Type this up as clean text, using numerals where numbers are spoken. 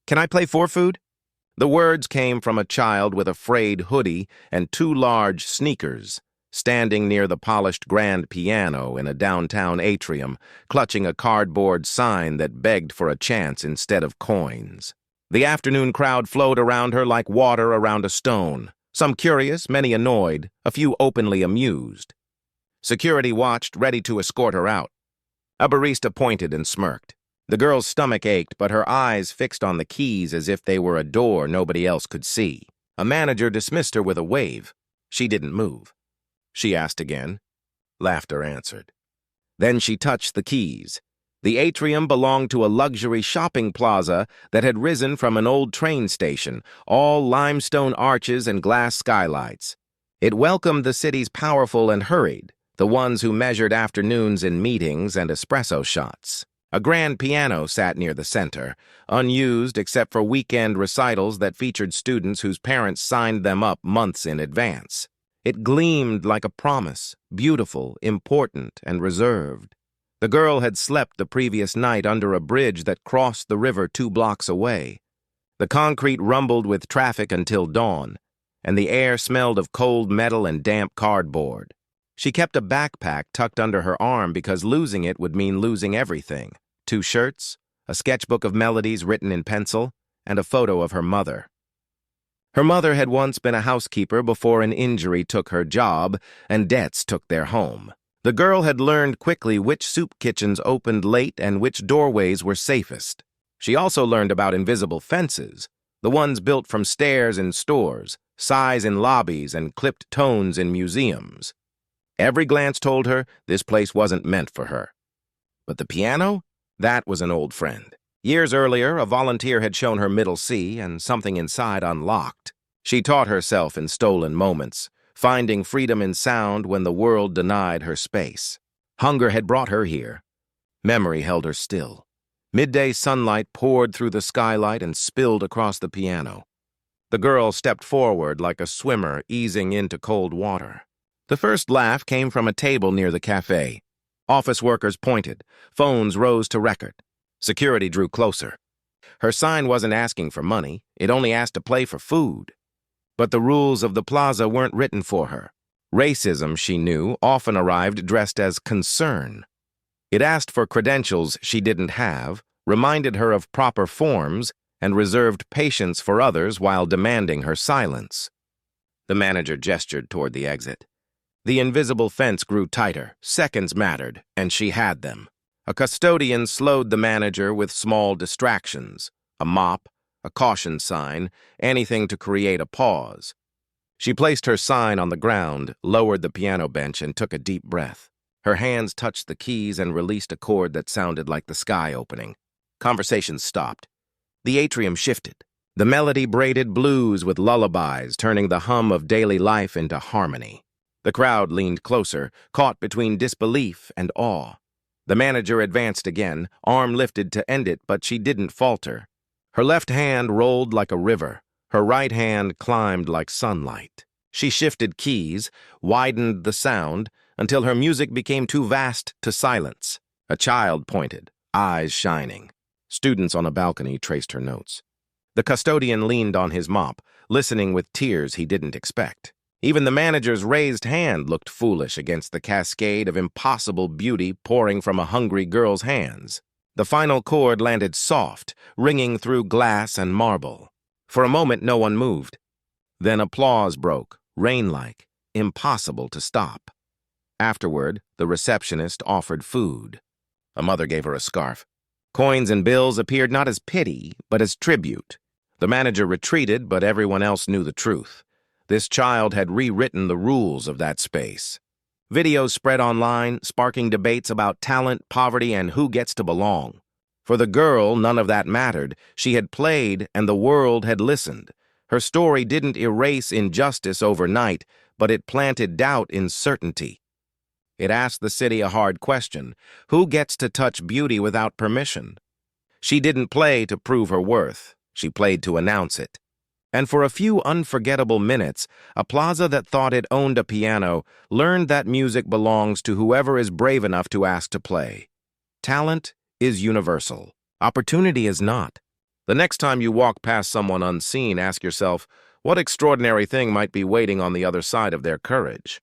Can I play for food? The words came from a child with a frayed hoodie and two large sneakers, standing near the polished grand piano in a downtown atrium, clutching a cardboard sign that begged for a chance instead of coins. The afternoon crowd flowed around her like water around a stone, some curious, many annoyed, a few openly amused. Security watched, ready to escort her out. A barista pointed and smirked. The girl's stomach ached, but her eyes fixed on the keys as if they were a door nobody else could see. A manager dismissed her with a wave. She didn't move. She asked again. Laughter answered. Then she touched the keys. The atrium belonged to a luxury shopping plaza that had risen from an old train station, all limestone arches and glass skylights. It welcomed the city's powerful and hurried, the ones who measured afternoons in meetings and espresso shots. A grand piano sat near the center, unused except for weekend recitals that featured students whose parents signed them up months in advance. It gleamed like a promise, beautiful, important, and reserved. The girl had slept the previous night under a bridge that crossed the river 2 blocks away. The concrete rumbled with traffic until dawn, and the air smelled of cold metal and damp cardboard. She kept a backpack tucked under her arm because losing it would mean losing everything. 2 shirts, a sketchbook of melodies written in pencil, and a photo of her mother. Her mother had once been a housekeeper before an injury took her job and debts took their home. The girl had learned quickly which soup kitchens opened late and which doorways were safest. She also learned about invisible fences, the ones built from stairs in stores, sighs in lobbies, and clipped tones in museums. Every glance told her this place wasn't meant for her. But the piano? That was an old friend. Years earlier, a volunteer had shown her middle C, and something inside unlocked. She taught herself in stolen moments, finding freedom in sound when the world denied her space. Hunger had brought her here. Memory held her still. Midday sunlight poured through the skylight and spilled across the piano. The girl stepped forward like a swimmer easing into cold water. The first laugh came from a table near the cafe. Office workers pointed. Phones rose to record. Security drew closer. Her sign wasn't asking for money. It only asked to play for food. But the rules of the plaza weren't written for her. Racism, she knew, often arrived dressed as concern. It asked for credentials she didn't have, reminded her of proper forms, and reserved patience for others while demanding her silence. The manager gestured toward the exit. The invisible fence grew tighter. Seconds mattered, and she had them. A custodian slowed the manager with small distractions, a mop, a caution sign, anything to create a pause. She placed her sign on the ground, lowered the piano bench, and took a deep breath. Her hands touched the keys and released a chord that sounded like the sky opening. Conversation stopped. The atrium shifted. The melody braided blues with lullabies, turning the hum of daily life into harmony. The crowd leaned closer, caught between disbelief and awe. The manager advanced again, arm lifted to end it, but she didn't falter. Her left hand rolled like a river. Her right hand climbed like sunlight. She shifted keys, widened the sound, until her music became too vast to silence. A child pointed, eyes shining. Students on a balcony traced her notes. The custodian leaned on his mop, listening with tears he didn't expect. Even the manager's raised hand looked foolish against the cascade of impossible beauty pouring from a hungry girl's hands. The final chord landed soft, ringing through glass and marble. For a moment, no one moved. Then applause broke, rain-like, impossible to stop. Afterward, the receptionist offered food. A mother gave her a scarf. Coins and bills appeared not as pity, but as tribute. The manager retreated, but everyone else knew the truth. This child had rewritten the rules of that space. Videos spread online, sparking debates about talent, poverty, and who gets to belong. For the girl, none of that mattered. She had played, and the world had listened. Her story didn't erase injustice overnight, but it planted doubt in certainty. It asked the city a hard question. Who gets to touch beauty without permission? She didn't play to prove her worth. She played to announce it. And for a few unforgettable minutes, a plaza that thought it owned a piano learned that music belongs to whoever is brave enough to ask to play. Talent is universal. Opportunity is not. The next time you walk past someone unseen, ask yourself, what extraordinary thing might be waiting on the other side of their courage?